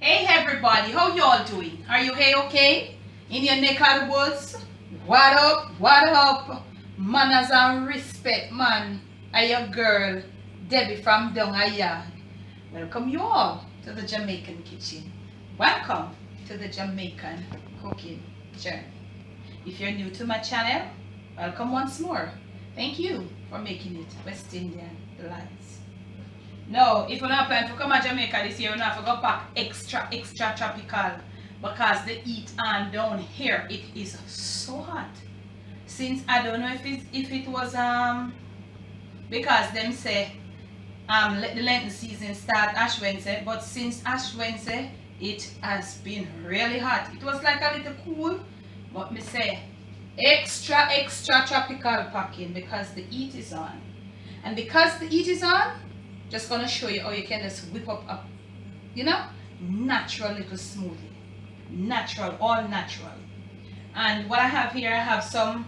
Hey everybody, how y'all doing? Are you okay? In your neck of the woods? What up? What up? Manners and respect, man. I your girl, Debbie from Down a Yard. Welcome you all to the Jamaican kitchen. Welcome to the Jamaican cooking journey. If you're new to my channel, welcome once more. Thank you for making it West Indian Delights. No, if you're not planning to come to Jamaica this year, you have to go pack extra tropical because the heat and down here it is so hot. Since I don't know if it was because them say let the Lenten season start Ash Wednesday, but since Ash Wednesday it has been really hot. It was like a little cool, but me say extra tropical packing because the heat is on. And because the heat is on, just gonna show you how you can just whip up a, natural little smoothie. Natural, all natural. And what I have here, I have some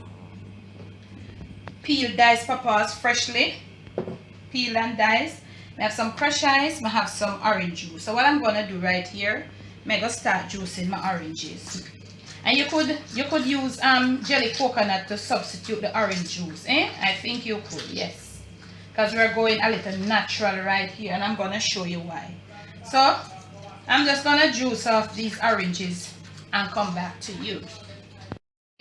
peeled diced papayas, freshly peeled and diced. I have some crushed ice, I have some orange juice. So what I'm gonna do right here, I'm gonna start juicing my oranges. And you could use jelly coconut to substitute the orange juice, I think you could, yes. Because we're going a little natural right here, and I'm going to show you why. So I'm just going to juice off these oranges and come back to you.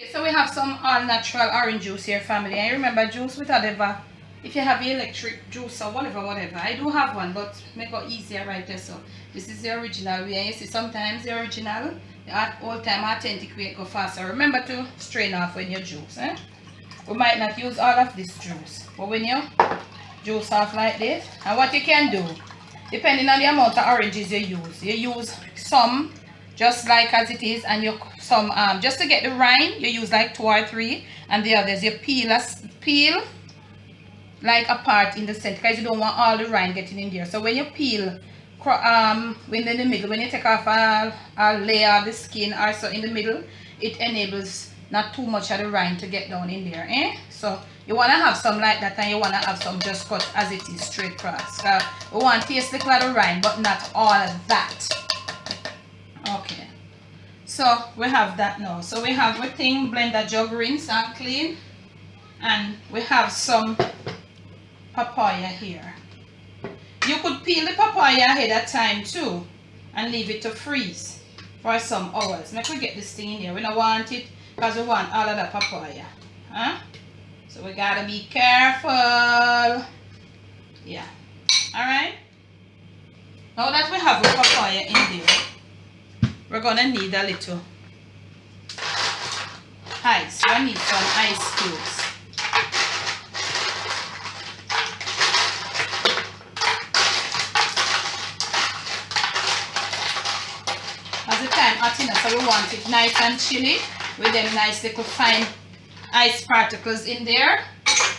Okay, so we have some all natural orange juice here, family. And remember, juice with whatever, if you have the electric juice or whatever. I do have one, but make it easier right there. So this is the original way. You see, sometimes the original, the old time authentic way go faster. Remember to strain off when you juice. We might not use all of this juice, but when you juice off like this, and what you can do, depending on the amount of oranges you use some just like as it is, and you some just to get the rind you use like 2 or 3, and the others you peel like a part in the center because you don't want all the rind getting in there. So when you peel when in the middle, when you take off a layer of the skin or so in the middle, it enables not too much of the rind to get down in there, so you want to have some like that, and you want to have some just cut as it is straight across. We want to taste the of the rind, but not all of that. Okay, so we have that now. So we have everything blender jug, rinse and clean, and we have some papaya here. You could peel the papaya ahead of time too and leave it to freeze for some hours. Make we get this thing in here. We don't want it because we want all of the papaya. So we gotta be careful. Yeah. Alright. Now that we have the papaya in there, we're gonna need a little ice. We need some ice cubes. As the time hot enough, so we want it nice and chilly with them nice little fine ice particles in there.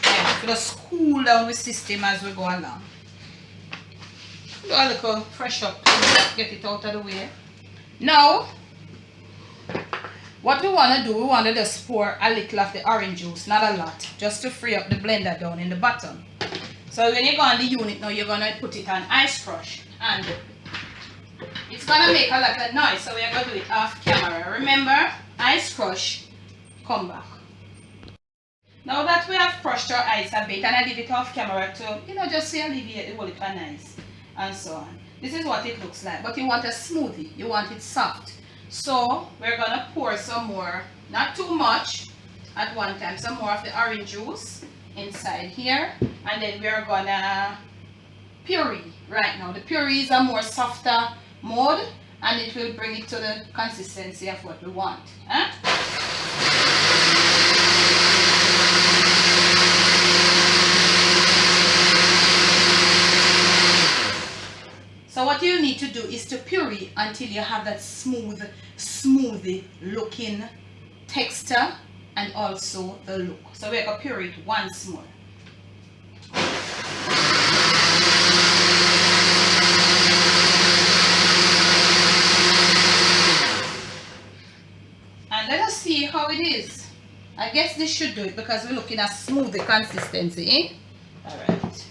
Yeah, just cool down the system as we go along. Do a little fresh up, get it out of the way. Now, what we want to do, we want to just pour a little of the orange juice, not a lot, just to free up the blender down in the bottom. So when you go on the unit now, you're going to put it on ice crush, and it's going to make a lot of noise, so we're going to do it off camera. Remember, ice crush, come back. Now that we have crushed our ice a bit, and I did it off camera to, just to alleviate the whole little nice and so on. This is what it looks like. But you want a smoothie, you want it soft. So we're gonna pour some more, not too much at one time, some more of the orange juice inside here, and then we're gonna puree right now. The puree is a more softer mode, and it will bring it to the consistency of what we want. So what you need to do is to puree until you have that smoothie looking texture and also the look. So we're going to puree it once more. And let us see how it is. I guess this should do it because we're looking at smoothie consistency, Alright.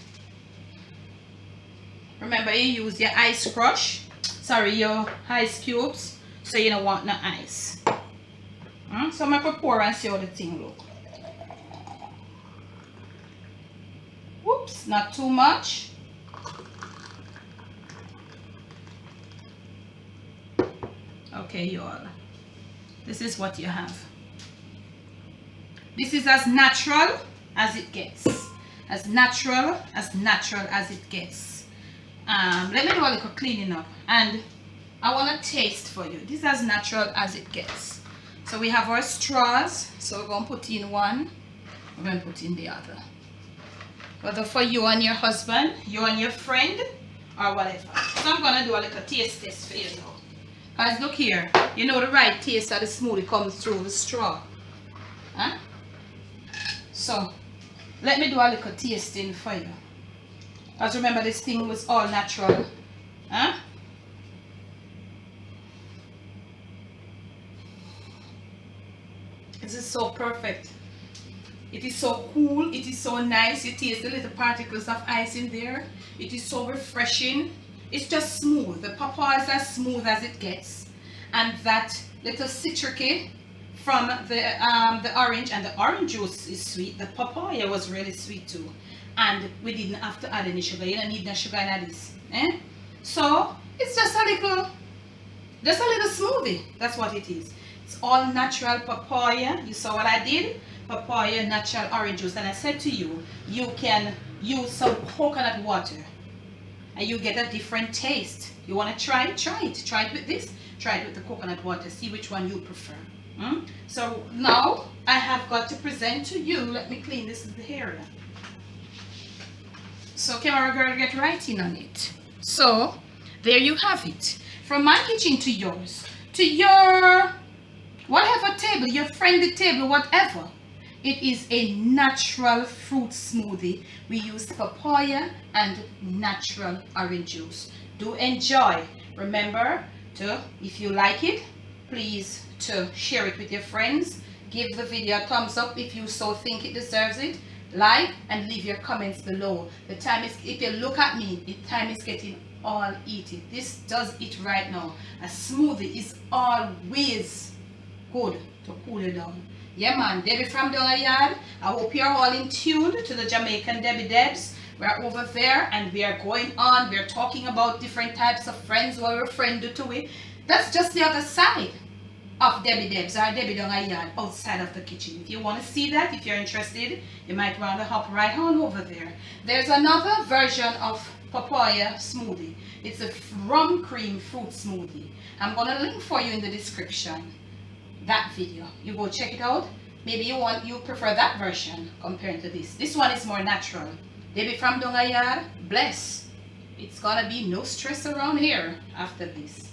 Remember, you use your ice crush. sorry, your ice cubes, so you don't want no ice. So I'm going to pour and see how the thing look. Whoops, not too much. Okay, y'all. This is what you have. This is as natural as it gets. As natural as it gets. Let me do a little cleaning up. And I want to taste for you. This is as natural as it gets. So we have our straws. So we're going to put in one. We're going to put in the other. Whether for you and your husband, you and your friend, or whatever. So I'm going to do a little taste test for you now. Guys, look here. You know the right taste of the smoothie comes through the straw. Huh? So, let me do a little tasting for you. Because remember, this thing was all natural. Huh? This is so perfect. It is so cool. It is so nice. You taste the little particles of ice in there. It is so refreshing. It's just smooth. The papaya is as smooth as it gets. And that little citric from the orange, and the orange juice is sweet. The papaya was really sweet too. And we didn't have to add any sugar. You don't need no sugar in this. So it's just a little smoothie. That's what it is. It's all natural papaya. You saw what I did? Papaya, natural orange juice. And I said to you, you can use some coconut water and you get a different taste. You want to try it? Try it. Try it with this. Try it with the coconut water. See which one you prefer. So now I have got to present to you. Let me clean this area. So camera girl, get right in on it. So there you have it. From my kitchen to yours, to your whatever table, your friendly table, whatever. It is a natural fruit smoothie. We use papaya and natural orange juice. Do enjoy. Remember to, if you like it, please to share it with your friends. Give the video a thumbs up if you so think it deserves it. Like and leave your comments below. The time is, if you look at me, the time is getting all eaten. This does it right now. A smoothie is always good to cool it down. Yeah man, Debbie from down the yard. I hope you're all in tune to the Jamaican Debbie Debs. We're over there and we are going on. We're talking about different types of friends. What our friend do to it. That's just the other side of Debbie Debs or Debbie down the yard outside of the kitchen. If you want to see that, if you're interested, you might want to hop right on over there. There's another version of papaya smoothie. It's a rum cream fruit smoothie. I'm going to link for you in the description that video. You go check it out. Maybe you prefer that version compared to this. This one is more natural. Debbie from Dongayar, bless. It's gonna be no stress around here after this.